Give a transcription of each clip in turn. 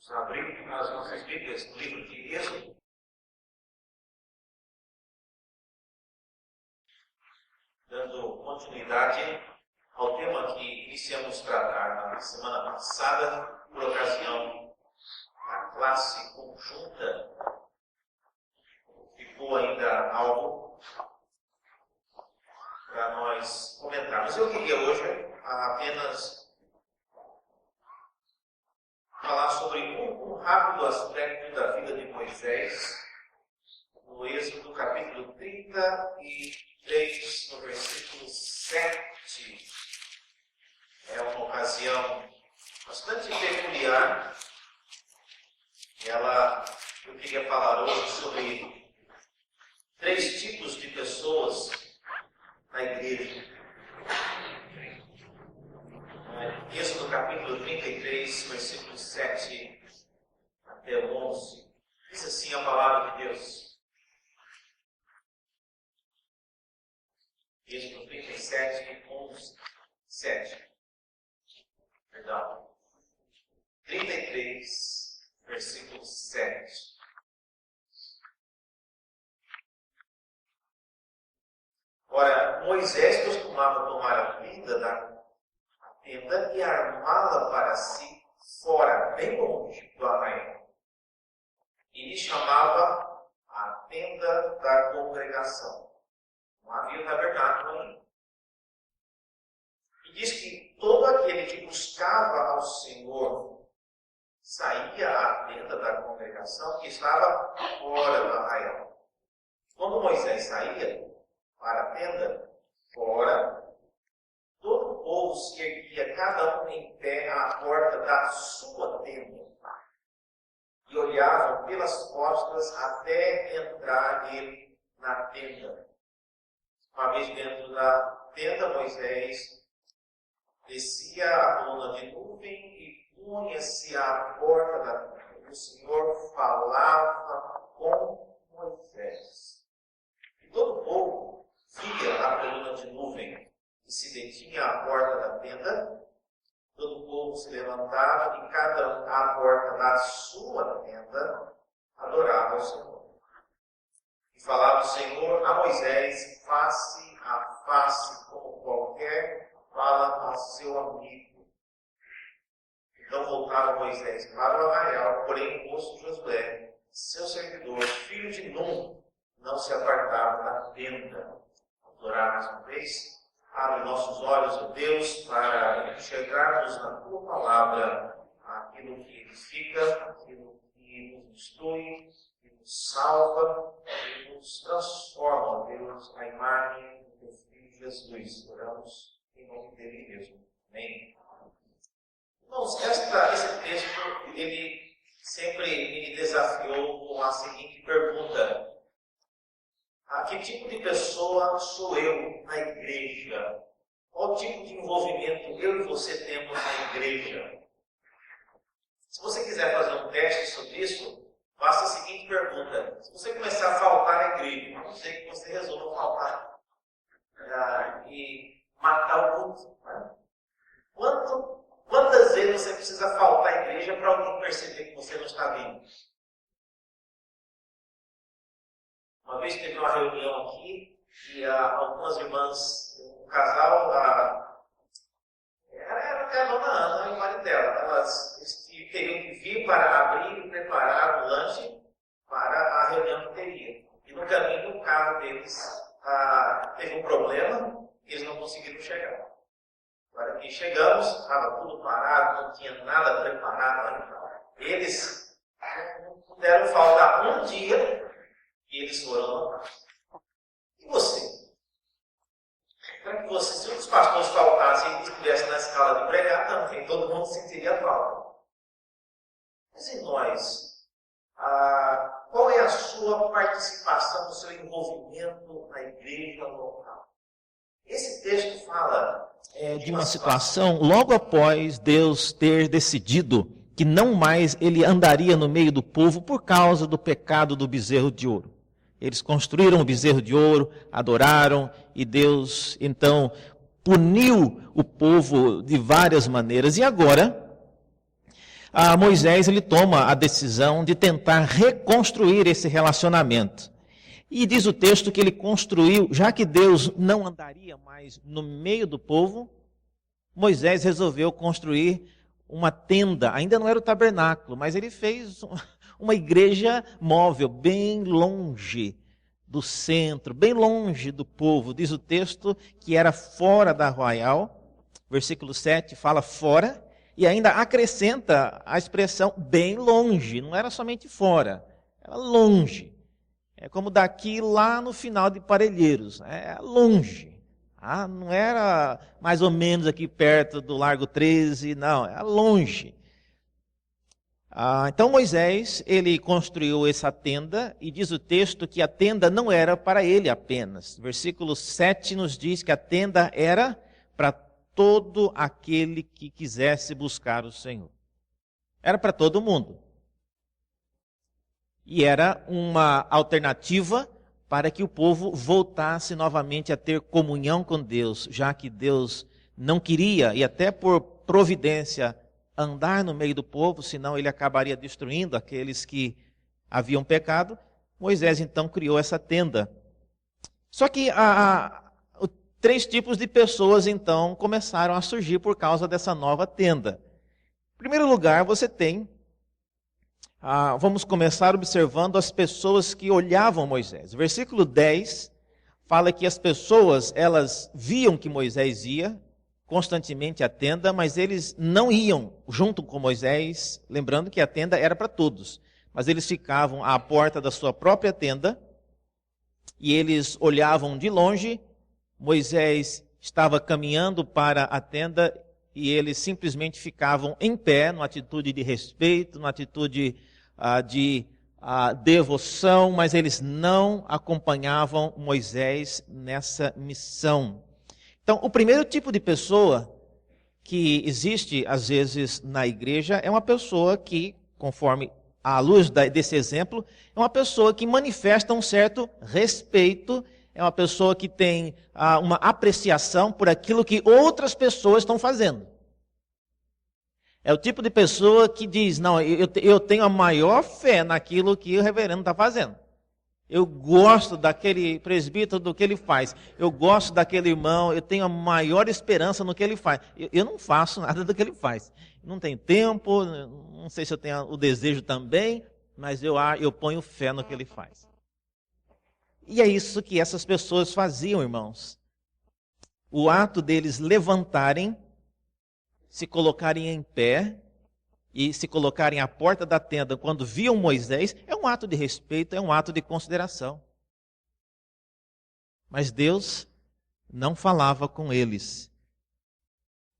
Vamos abrir as nossas Bíblias no livro de Êxodo. Dando continuidade ao tema que iniciamos a tratar na semana passada, por ocasião da classe conjunta, ficou ainda algo para nós comentarmos. Eu queria hoje apenas falar sobre um rápido aspecto da vida de Moisés, no Êxodo capítulo 33, no versículo 7. É uma ocasião bastante peculiar. Eu queria falar hoje sobre 3 tipos de pessoas na igreja. Êxodo capítulo 33, versículo 7 até o 11. Diz assim a palavra de Deus. Êxodo 37, 11, 7. Perdão. 33, versículo 7. Ora, Moisés costumava tomar a vida da tenda e armá-la para si fora, bem longe do arraial. E lhe chamava a tenda da congregação. Não havia tabernáculo ainda. E diz que todo aquele que buscava ao Senhor saía à tenda da congregação que estava fora do arraial. Quando Moisés saía para a tenda, fora, todo o povo se erguia, cada um em pé, à porta da sua tenda, e olhavam pelas costas até entrar ele na tenda. Uma vez dentro da tenda, Moisés descia a coluna de nuvem e punha-se à porta da tenda. O Senhor falava com Moisés. E todo o povo via a coluna de nuvem e se detinha à porta da tenda. Todo o povo se levantava e cada um à porta da sua tenda adorava o Senhor. E falava o Senhor a Moisés face a face, como qualquer fala a seu amigo. Então voltava Moisés para o arraial, porém o moço Josué, seu servidor, filho de Num, não se apartava da tenda. Adorar mais uma vez. Abre nossos olhos, ó Deus, para enxergarmos na Tua Palavra aquilo que edifica, aquilo que nos instrui, que nos salva, que nos transforma, ó Deus, a imagem do Teu Filho Jesus. Oramos em nome dele mesmo. Amém. Irmãos, esse texto, ele sempre me desafiou com a seguinte pergunta. Que tipo de pessoa sou eu na igreja? Qual tipo de envolvimento eu e você temos na igreja? Se você quiser fazer um teste sobre isso, faça a seguinte pergunta. Se você começar a faltar na igreja, a não ser que você resolva faltar e matar o culto. Né? Quantas vezes você precisa faltar à igreja para alguém perceber que você não está vindo? Uma vez teve uma reunião aqui e algumas irmãs, um casal, era até a dona Ana e o marido dela, eles teriam que vir para abrir e preparar o lanche para a reunião que teria. E no caminho o carro deles teve um problema e eles não conseguiram chegar. Agora que chegamos, estava tudo parado, não tinha nada preparado ainda. Eles não puderam faltar um dia. E eles foram lá. E você? Para que você, se os pastores faltassem e estivessem na escala de pregar, também todo mundo sentiria falta. Mas e nós? Qual é a sua participação, o seu envolvimento na igreja local? Esse texto fala de uma situação logo após Deus ter decidido que não mais ele andaria no meio do povo por causa do pecado do bezerro de ouro. Eles construíram o bezerro de ouro, adoraram, e Deus, então, puniu o povo de várias maneiras. E agora, Moisés ele toma a decisão de tentar reconstruir esse relacionamento. E diz o texto que ele construiu, já que Deus não andaria mais no meio do povo, Moisés resolveu construir uma tenda. Ainda não era o tabernáculo, mas ele fez uma igreja móvel, bem longe do centro, bem longe do povo. Diz o texto que era fora da arraial. Versículo 7 fala fora, e ainda acrescenta a expressão bem longe. Não era somente fora, era longe. É como daqui lá no final de Parelheiros, é longe. Não era mais ou menos aqui perto do Largo 13, não, era longe. Então Moisés, ele construiu essa tenda, e diz o texto que a tenda não era para ele apenas. Versículo 7 nos diz que a tenda era para todo aquele que quisesse buscar o Senhor. Era para todo mundo. E era uma alternativa para que o povo voltasse novamente a ter comunhão com Deus, já que Deus não queria, e até por providência, andar no meio do povo, senão ele acabaria destruindo aqueles que haviam pecado. Moisés então criou essa tenda. Só que três tipos de pessoas então começaram a surgir por causa dessa nova tenda. Em primeiro lugar, você tem, vamos começar observando as pessoas que olhavam Moisés. O versículo 10 fala que as pessoas, elas viam que Moisés ia constantemente à tenda, mas eles não iam junto com Moisés, lembrando que a tenda era para todos, mas eles ficavam à porta da sua própria tenda e eles olhavam de longe. Moisés estava caminhando para a tenda e eles simplesmente ficavam em pé, numa atitude de respeito, numa atitude de devoção, mas eles não acompanhavam Moisés nessa missão. Então, o primeiro tipo de pessoa que existe, às vezes, na igreja, é uma pessoa que, conforme à luz desse exemplo, é uma pessoa que manifesta um certo respeito, é uma pessoa que tem uma apreciação por aquilo que outras pessoas estão fazendo. É o tipo de pessoa que diz, não, eu tenho a maior fé naquilo que o reverendo está fazendo. Eu gosto daquele presbítero, do que ele faz. Eu gosto daquele irmão, eu tenho a maior esperança no que ele faz. Eu não faço nada do que ele faz. Não tenho tempo, não sei se eu tenho o desejo também, mas eu ponho fé no que ele faz. E é isso que essas pessoas faziam, irmãos. O ato deles levantarem, se colocarem em pé e se colocarem à porta da tenda quando viam Moisés, é um ato de respeito, é um ato de consideração. Mas Deus não falava com eles.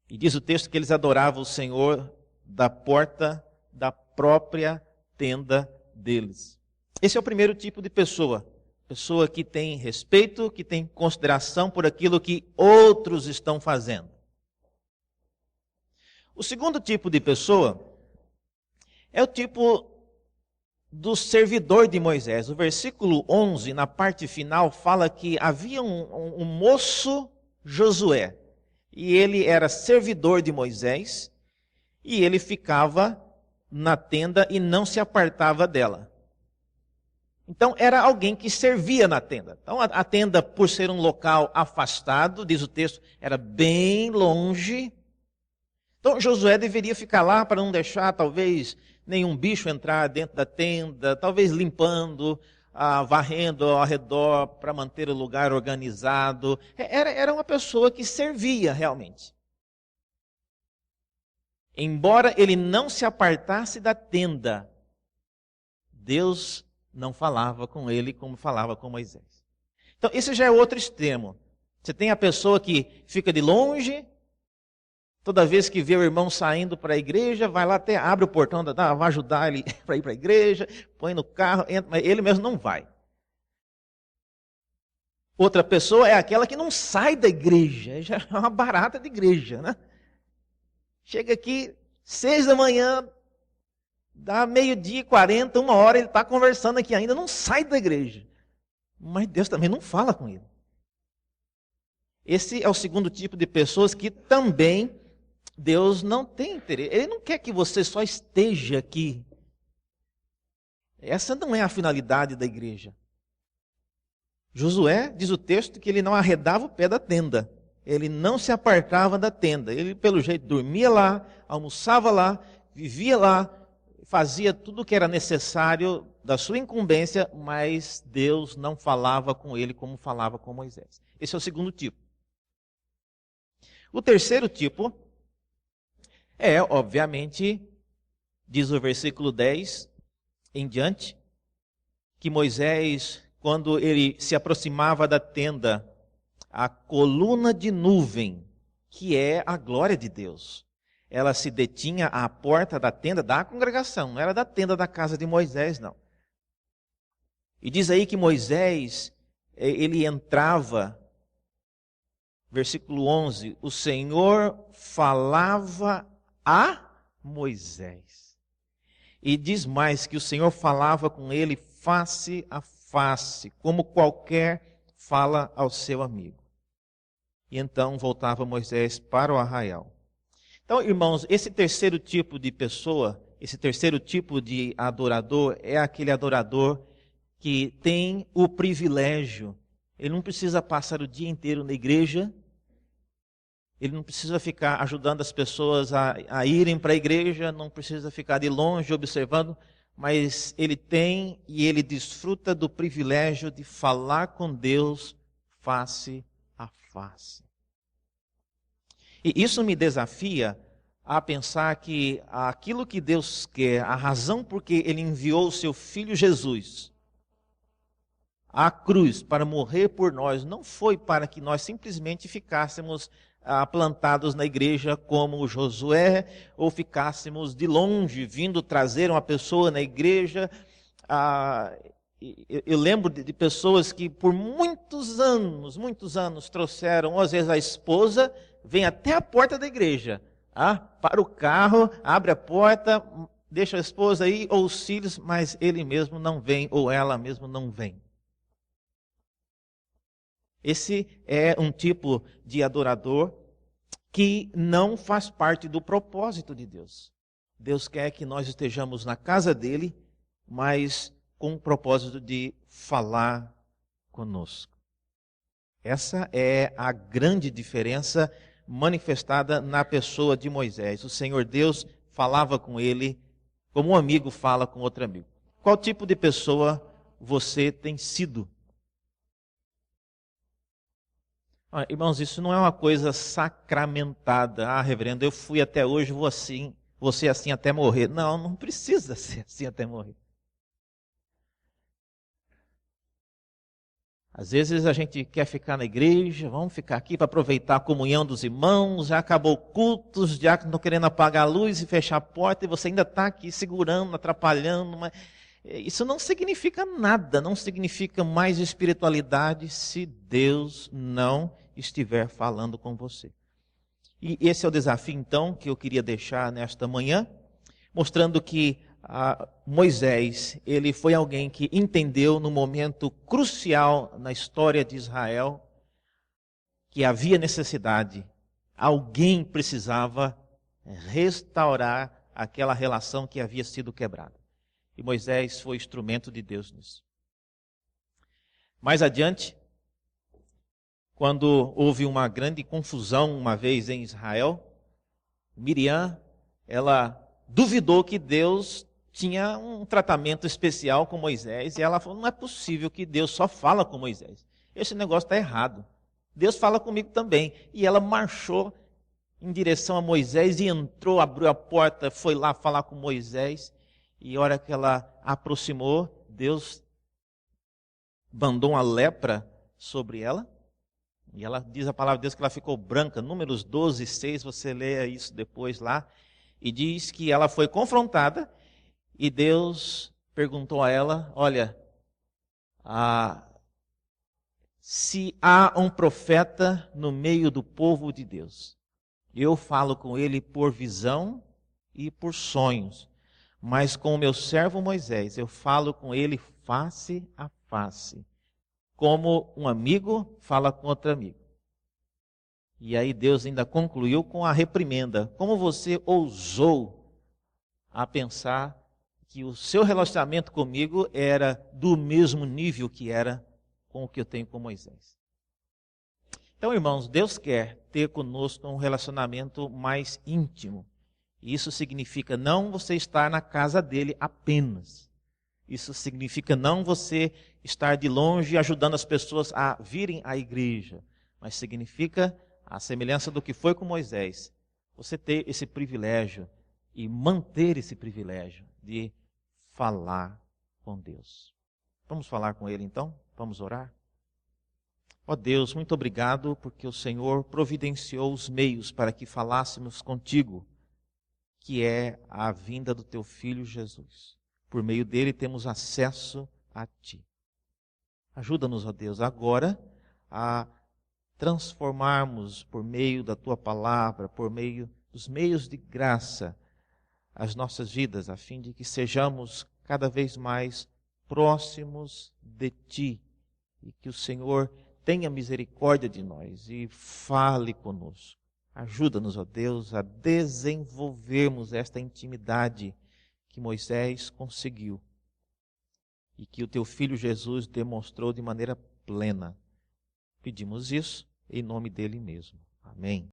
E diz o texto que eles adoravam o Senhor da porta da própria tenda deles. Esse é o primeiro tipo de pessoa. Pessoa que tem respeito, que tem consideração por aquilo que outros estão fazendo. O segundo tipo de pessoa é o tipo do servidor de Moisés. O versículo 11, na parte final, fala que havia um moço Josué. E ele era servidor de Moisés. E ele ficava na tenda e não se apartava dela. Então, era alguém que servia na tenda. Então, a tenda, por ser um local afastado, diz o texto, era bem longe. Então, Josué deveria ficar lá para não deixar, talvez, nenhum bicho entrar dentro da tenda, talvez limpando, varrendo ao redor para manter o lugar organizado. Era uma pessoa que servia realmente. Embora ele não se apartasse da tenda, Deus não falava com ele como falava com Moisés. Então, esse já é outro extremo. Você tem a pessoa que fica de longe, toda vez que vê o irmão saindo para a igreja, vai lá até abre o portão, vai ajudar ele para ir para a igreja, põe no carro, entra, mas ele mesmo não vai. Outra pessoa é aquela que não sai da igreja, já é uma barata de igreja, né? Chega aqui, 6 da manhã, dá 12:40, 1 hora, ele está conversando aqui ainda, não sai da igreja. Mas Deus também não fala com ele. Esse é o segundo tipo de pessoas que também Deus não tem interesse, Ele não quer que você só esteja aqui. Essa não é a finalidade da igreja. Josué, diz o texto, que ele não arredava o pé da tenda. Ele não se apartava da tenda. Ele, pelo jeito, dormia lá, almoçava lá, vivia lá, fazia tudo o que era necessário da sua incumbência, mas Deus não falava com ele como falava com Moisés. Esse é o segundo tipo. O terceiro tipo é, obviamente, diz o versículo 10 em diante, que Moisés, quando ele se aproximava da tenda, a coluna de nuvem, que é a glória de Deus, ela se detinha à porta da tenda da congregação, não era da tenda da casa de Moisés, não. E diz aí que Moisés, ele entrava, versículo 11, o Senhor falava a Moisés. E diz mais que o Senhor falava com ele face a face, como qualquer fala ao seu amigo. E então voltava Moisés para o arraial. Então, irmãos, esse terceiro tipo de pessoa, esse terceiro tipo de adorador, é aquele adorador que tem o privilégio. Ele não precisa passar o dia inteiro na igreja, ele não precisa ficar ajudando as pessoas a irem para a igreja, não precisa ficar de longe observando, mas ele tem e ele desfruta do privilégio de falar com Deus face a face. E isso me desafia a pensar que aquilo que Deus quer, a razão por que Ele enviou o seu Filho Jesus à cruz para morrer por nós, não foi para que nós simplesmente ficássemos plantados na igreja como Josué, ou ficássemos de longe vindo trazer uma pessoa na igreja. Eu lembro de pessoas que por muitos anos trouxeram, às vezes a esposa vem até a porta da igreja, para o carro, abre a porta, deixa a esposa aí, ou os filhos, mas ele mesmo não vem, ou ela mesmo não vem. Esse é um tipo de adorador que não faz parte do propósito de Deus. Deus quer que nós estejamos na casa dele, mas com o propósito de falar conosco. Essa é a grande diferença manifestada na pessoa de Moisés. O Senhor Deus falava com ele como um amigo fala com outro amigo. Qual tipo de pessoa você tem sido? Irmãos, isso não é uma coisa sacramentada. Reverendo, eu fui até hoje, vou ser assim até morrer. Não precisa ser assim até morrer. Às vezes a gente quer ficar na igreja, vamos ficar aqui para aproveitar a comunhão dos irmãos, já acabou o culto, os diáconos estão querendo apagar a luz e fechar a porta, e você ainda está aqui segurando, atrapalhando. Mas isso não significa nada, não significa mais espiritualidade se Deus não estiver falando com você. E esse é o desafio, então, que eu queria deixar nesta manhã, mostrando que Moisés, ele foi alguém que entendeu no momento crucial na história de Israel que havia necessidade, alguém precisava restaurar aquela relação que havia sido quebrada. E Moisés foi instrumento de Deus nisso. Mais adiante, quando houve uma grande confusão uma vez em Israel, Miriam, ela duvidou que Deus tinha um tratamento especial com Moisés, e ela falou, não é possível que Deus só fala com Moisés. Esse negócio está errado. Deus fala comigo também. E ela marchou em direção a Moisés e entrou, abriu a porta, foi lá falar com Moisés. E a hora que ela aproximou, Deus mandou uma lepra sobre ela. E ela diz a palavra de Deus que ela ficou branca. Números 12, 6, você lê isso depois lá. E diz que ela foi confrontada e Deus perguntou a ela, olha, se há um profeta no meio do povo de Deus, eu falo com ele por visão e por sonhos, mas com o meu servo Moisés, eu falo com ele face a face, como um amigo fala com outro amigo. E aí Deus ainda concluiu com a reprimenda. Como você ousou a pensar que o seu relacionamento comigo era do mesmo nível que era com o que eu tenho com Moisés? Então, irmãos, Deus quer ter conosco um relacionamento mais íntimo. Isso significa não você estar na casa dele apenas. Isso significa não você estar de longe ajudando as pessoas a virem à igreja. Mas significa, a semelhança do que foi com Moisés, você ter esse privilégio e manter esse privilégio de falar com Deus. Vamos falar com Ele então? Vamos orar? Ó Deus, muito obrigado porque o Senhor providenciou os meios para que falássemos contigo, que é a vinda do teu Filho Jesus. Por meio dele temos acesso a ti. Ajuda-nos, ó Deus, agora a transformarmos por meio da tua palavra, por meio dos meios de graça, as nossas vidas, a fim de que sejamos cada vez mais próximos de ti e que o Senhor tenha misericórdia de nós e fale conosco. Ajuda-nos, ó Deus, a desenvolvermos esta intimidade que Moisés conseguiu e que o teu Filho Jesus demonstrou de maneira plena. Pedimos isso em nome dele mesmo. Amém.